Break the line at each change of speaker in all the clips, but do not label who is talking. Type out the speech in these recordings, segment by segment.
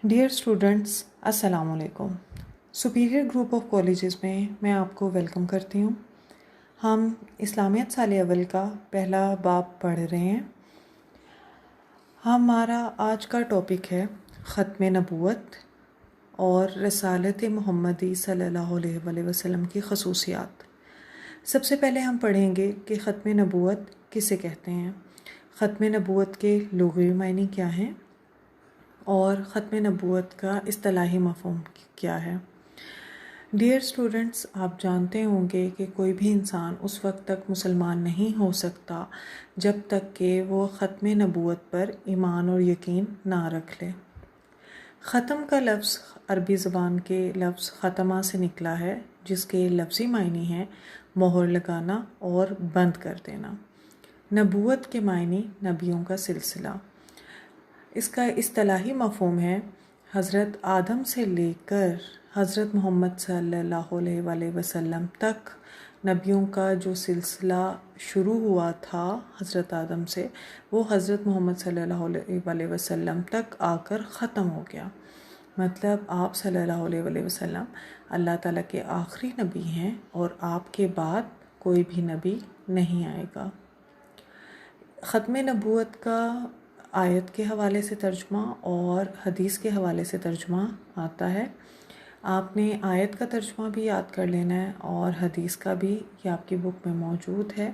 Dear students, السلام علیکم۔ Superior group of colleges میں آپ کو ویلکم کرتی ہوں۔ ہم اسلامیات سال اول کا پہلا باب پڑھ رہے ہیں۔ ہمارا آج کا ٹاپک ہے ختم نبوت اور رسالت محمدی صلی اللہ علیہ وآلہ وسلم کی خصوصیات۔ سب سے پہلے ہم پڑھیں گے کہ ختم نبوت کسے کہتے ہیں، ختم نبوت کے لغوی معنی کیا ہیں اور ختم نبوت کا اصطلاحی مفہوم کیا ہے۔ ڈیئر اسٹوڈنٹس، آپ جانتے ہوں گے کہ کوئی بھی انسان اس وقت تک مسلمان نہیں ہو سکتا جب تک کہ وہ ختم نبوت پر ایمان اور یقین نہ رکھ لے۔ ختم کا لفظ عربی زبان کے لفظ ختمہ سے نکلا ہے، جس کے لفظی معنی ہیں مہر لگانا اور بند کر دینا۔ نبوت کے معنی نبیوں کا سلسلہ۔ اس کا اصطلاحی مفہوم ہے حضرت آدم سے لے کر حضرت محمد صلی اللہ علیہ وآلہ وسلم تک نبیوں کا جو سلسلہ شروع ہوا تھا حضرت آدم سے، وہ حضرت محمد صلی اللہ علیہ وآلہ وسلم تک آ کر ختم ہو گیا۔ مطلب آپ صلی اللہ علیہ وآلہ وسلم اللہ تعالیٰ کے آخری نبی ہیں اور آپ کے بعد کوئی بھی نبی نہیں آئے گا۔ ختم نبوت کا آیت کے حوالے سے ترجمہ اور حدیث کے حوالے سے ترجمہ آتا ہے۔ آپ نے آیت کا ترجمہ بھی یاد کر لینا ہے اور حدیث کا بھی، یہ آپ کی بک میں موجود ہے۔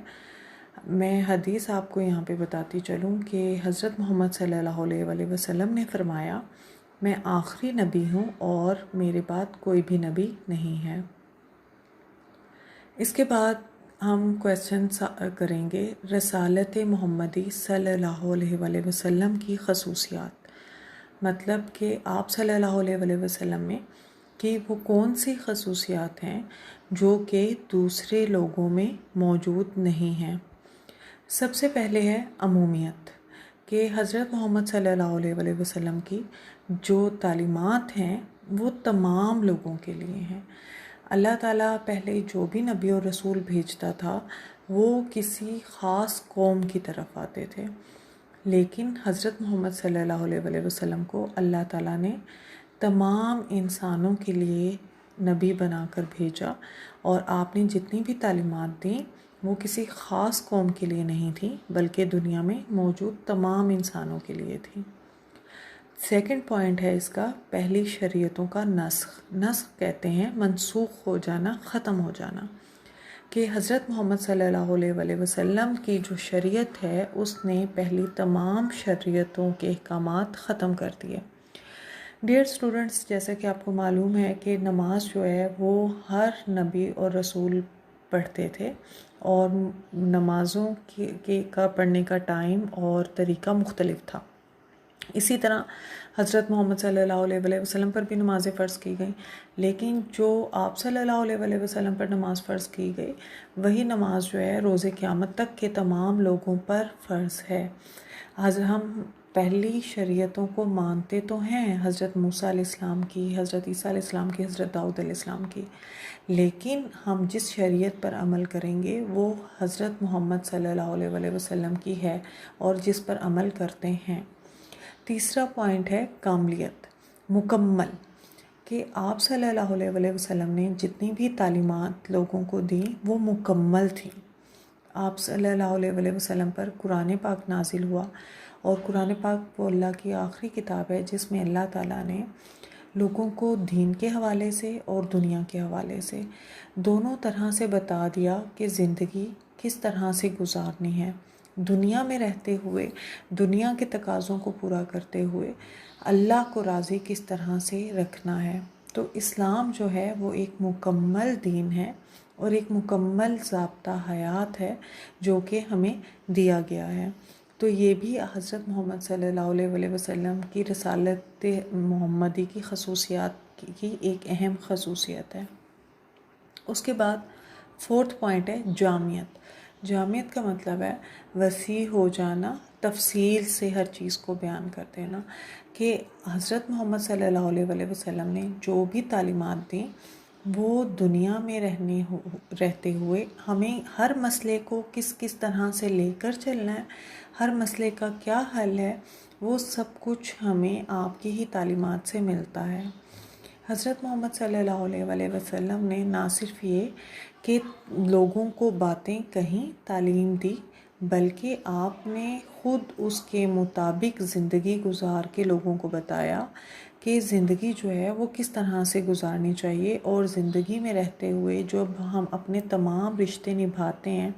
میں حدیث آپ کو یہاں پہ بتاتی چلوں کہ حضرت محمد صلی اللہ علیہ وآلہ وسلم نے فرمایا، میں آخری نبی ہوں اور میرے بعد کوئی بھی نبی نہیں ہے۔ اس کے بعد ہم کویسچن کریں گے رسالت محمدی صلی اللہ علیہ وآلہ وسلم کی خصوصیات۔ مطلب کہ آپ صلی اللہ علیہ وآلہ وسلم میں کہ وہ کون سی خصوصیات ہیں جو کہ دوسرے لوگوں میں موجود نہیں ہیں۔ سب سے پہلے ہے عمومیت، کہ حضرت محمد صلی اللہ علیہ وآلہ وسلم کی جو تعلیمات ہیں وہ تمام لوگوں کے لیے ہیں۔ اللہ تعالیٰ پہلے جو بھی نبی اور رسول بھیجتا تھا وہ کسی خاص قوم کی طرف آتے تھے، لیکن حضرت محمد صلی اللہ علیہ وآلہ وسلم کو اللہ تعالیٰ نے تمام انسانوں کے لیے نبی بنا کر بھیجا، اور آپ نے جتنی بھی تعلیمات دیں وہ کسی خاص قوم کے لیے نہیں تھیں بلکہ دنیا میں موجود تمام انسانوں کے لیے تھیں۔ سیکنڈ پوائنٹ ہے اس کا پہلی شریعتوں کا نسخ۔ نسخ کہتے ہیں منسوخ ہو جانا، ختم ہو جانا، کہ حضرت محمد صلی اللہ علیہ وآلہ وسلم کی جو شریعت ہے اس نے پہلی تمام شریعتوں کے احکامات ختم کر دیے۔ ڈیئر اسٹوڈنٹس، جیسا کہ آپ کو معلوم ہے کہ نماز جو ہے وہ ہر نبی اور رسول پڑھتے تھے، اور نمازوں کا پڑھنے کا ٹائم اور طریقہ مختلف تھا۔ اسی طرح حضرت محمد صلی اللہ علیہ وآلہ وسلم پر بھی نمازیں فرض کی گئیں، لیکن جو آپ صلی اللہ علیہ وآلہ وسلم پر نماز فرض کی گئی وہی نماز جو ہے روز قیامت تک کے تمام لوگوں پر فرض ہے۔ ہم پہلی شریعتوں کو مانتے تو ہیں، حضرت موسیٰ علیہ السلام کی، حضرت عیسیٰ علیہ السلام کی، حضرت داؤد علیہ السلام کی، لیکن ہم جس شریعت پر عمل کریں گے وہ حضرت محمد صلی اللہ علیہ وآلہ وسلم کی ہے اور جس پر عمل کرتے ہیں۔ تیسرا پوائنٹ ہے کاملیت، مکمل، کہ آپ صلی اللہ علیہ وآلہ وسلم نے جتنی بھی تعلیمات لوگوں کو دیں وہ مکمل تھیں۔ آپ صلی اللہ علیہ وآلہ وسلم پر قرآن پاک نازل ہوا، اور قرآن پاک وہ اللہ کی آخری کتاب ہے جس میں اللہ تعالیٰ نے لوگوں کو دین کے حوالے سے اور دنیا کے حوالے سے دونوں طرح سے بتا دیا کہ زندگی کس طرح سے گزارنی ہے، دنیا میں رہتے ہوئے، دنیا کے تقاضوں کو پورا کرتے ہوئے اللہ کو راضی کس طرح سے رکھنا ہے۔ تو اسلام جو ہے وہ ایک مکمل دین ہے اور ایک مکمل ضابطہ حیات ہے جو کہ ہمیں دیا گیا ہے۔ تو یہ بھی حضرت محمد صلی اللہ علیہ وآلہ وسلم کی رسالت محمدی کی خصوصیات کی ایک اہم خصوصیت ہے۔ اس کے بعد فورتھ پوائنٹ ہے جامعیت۔ جامعیت کا مطلب ہے وسیع ہو جانا، تفصیل سے ہر چیز کو بیان کر دینا، کہ حضرت محمد صلی اللہ علیہ وآلہ وسلم نے جو بھی تعلیمات دیں وہ دنیا میں رہتے ہوئے ہمیں ہر مسئلے کو کس طرح سے لے کر چلنا ہے، ہر مسئلے کا کیا حل ہے، وہ سب کچھ ہمیں آپ کی ہی تعلیمات سے ملتا ہے۔ حضرت محمد صلی اللہ علیہ وسلم نے نہ صرف یہ کہ لوگوں کو باتیں کہیں، تعلیم دی، بلکہ آپ نے خود اس کے مطابق زندگی گزار کے لوگوں کو بتایا کہ زندگی جو ہے وہ کس طرح سے گزارنی چاہیے، اور زندگی میں رہتے ہوئے جو ہم اپنے تمام رشتے نبھاتے ہیں،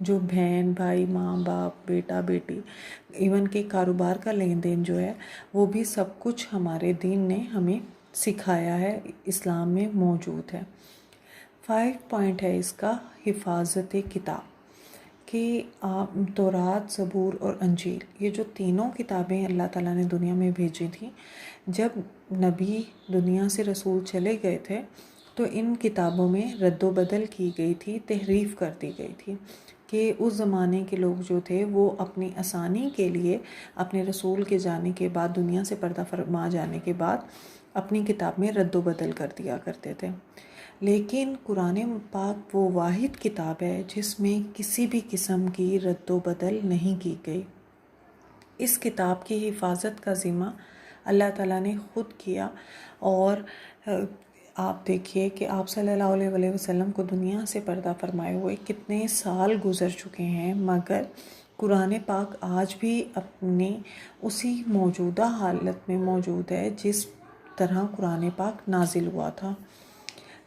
جو بہن بھائی، ماں باپ، بیٹا بیٹی، ایون کہ کاروبار کا لین دین جو ہے، وہ بھی سب کچھ ہمارے دین نے ہمیں سکھایا ہے، اسلام میں موجود ہے۔ 5 پوائنٹ ہے اس کا، حفاظت کتاب، کہ آپ تورات، زبور اور انجیل، یہ جو تینوں کتابیں اللہ تعالیٰ نے دنیا میں بھیجی تھیں، جب نبی دنیا سے رسول چلے گئے تھے تو ان کتابوں میں رد و بدل کی گئی تھی، تحریف کر دی گئی تھی، کہ اس زمانے کے لوگ جو تھے وہ اپنی آسانی کے لیے اپنے رسول کے جانے کے بعد، دنیا سے پردہ فرما جانے کے بعد، اپنی کتاب میں رد و بدل کر دیا کرتے تھے۔ لیکن قرآن پاک وہ واحد کتاب ہے جس میں کسی بھی قسم کی رد و بدل نہیں کی گئی۔ اس کتاب کی حفاظت کا ذمہ اللہ تعالیٰ نے خود کیا، اور آپ دیکھیے کہ آپ صلی اللہ علیہ وسلم کو دنیا سے پردہ فرمائے ہوئے کتنے سال گزر چکے ہیں، مگر قرآن پاک آج بھی اپنی اسی موجودہ حالت میں موجود ہے جس طرح قرآن پاک نازل ہوا تھا۔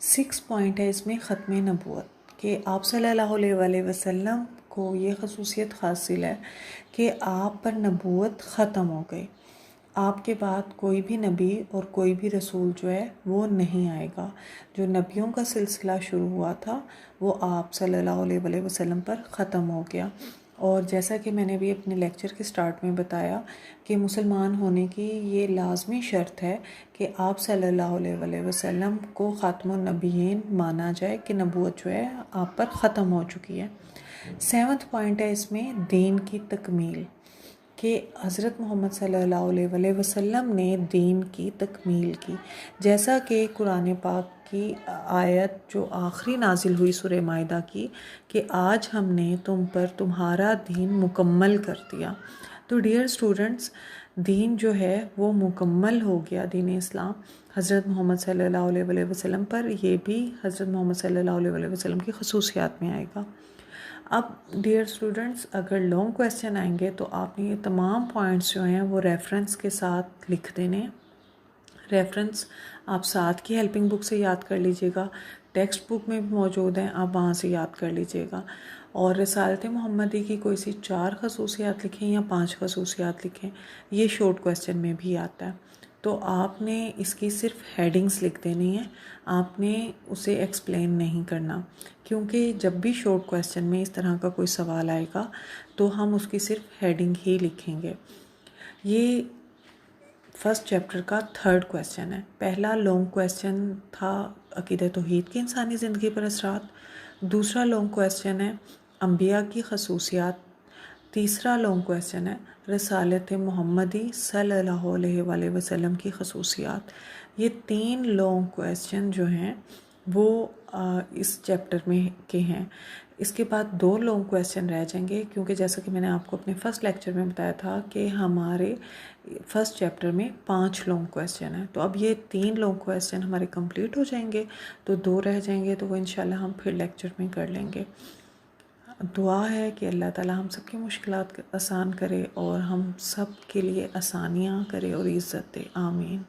6 پوائنٹ ہے اس میں، ختم نبوت، کہ آپ صلی اللہ علیہ وسلم کو یہ خصوصیت حاصل ہے کہ آپ پر نبوت ختم ہو گئی۔ آپ کے بعد کوئی بھی نبی اور کوئی بھی رسول جو ہے وہ نہیں آئے گا۔ جو نبیوں کا سلسلہ شروع ہوا تھا وہ آپ صلی اللہ علیہ وسلم پر ختم ہو گیا۔ اور جیسا کہ میں نے بھی اپنے لیکچر کے سٹارٹ میں بتایا کہ مسلمان ہونے کی یہ لازمی شرط ہے کہ آپ صلی اللہ علیہ وسلم کو خاتم النبیین مانا جائے، کہ نبوت جو ہے آپ پر ختم ہو چکی ہے۔ 7 پوائنٹ ہے اس میں، دین کی تکمیل، کہ حضرت محمد صلی اللہ علیہ وسلم نے دین کی تکمیل کی، جیسا کہ قرآن پاک کی آیت جو آخری نازل ہوئی سورہ مائدہ کی، کہ آج ہم نے تم پر تمہارا دین مکمل کر دیا۔ تو ڈیئر اسٹوڈنٹس، دین جو ہے وہ مکمل ہو گیا، دین اسلام حضرت محمد صلی اللہ علیہ وسلم پر۔ یہ بھی حضرت محمد صلی اللہ علیہ وسلم کی خصوصیات میں آئے گا۔ اب ڈیئر اسٹوڈنٹس، اگر لانگ کویسچن آئیں گے تو آپ نے یہ تمام پوائنٹس جو ہیں وہ ریفرنس کے ساتھ لکھ دینے۔ ریفرنس آپ ساتھ کی ہیلپنگ بک سے یاد کر لیجئے گا، ٹیکسٹ بک میں بھی موجود ہیں، آپ وہاں سے یاد کر لیجئے گا۔ اور رسالت محمدی کی کوئی سی 4 خصوصیات لکھیں یا 5 خصوصیات لکھیں، یہ شورٹ کویسچن میں بھی آتا ہے۔ تو آپ نے اس کی صرف ہیڈنگز لکھ دینی ہے، آپ نے اسے ایکسپلین نہیں کرنا، کیونکہ جب بھی شورٹ کویسچن میں اس طرح کا کوئی سوال آئے گا تو ہم اس کی صرف ہیڈنگ ہی لکھیں گے۔ یہ فرسٹ چیپٹر کا 3rd کویسچن ہے۔ پہلا لانگ کویسچن تھا عقیدہ توحید کی انسانی زندگی پر اثرات، دوسرا لانگ کویسچن ہے انبیاء کی خصوصیات، تیسرا لانگ کویسچن ہے رسالت محمدی صلی اللہ علیہ وسلم کی خصوصیات۔ یہ 3 لانگ کویسچن جو ہیں وہ اس چیپٹر میں کے ہیں۔ اس کے بعد 2 لانگ کویسچن رہ جائیں گے، کیونکہ جیسا کہ میں نے آپ کو اپنے فرسٹ لیکچر میں بتایا تھا کہ ہمارے فرسٹ چیپٹر میں 5 لانگ کویسچن ہیں، تو اب یہ 3 لانگ کویسچن ہمارے کمپلیٹ ہو جائیں گے، تو 2 رہ جائیں گے، تو وہ انشاءاللہ ہم پھر لیکچر میں کر لیں گے۔ دعا ہے کہ اللہ تعالی ہم سب کی مشکلات آسان کرے اور ہم سب کے لیے آسانیاں کرے اور عزت دے، آمین۔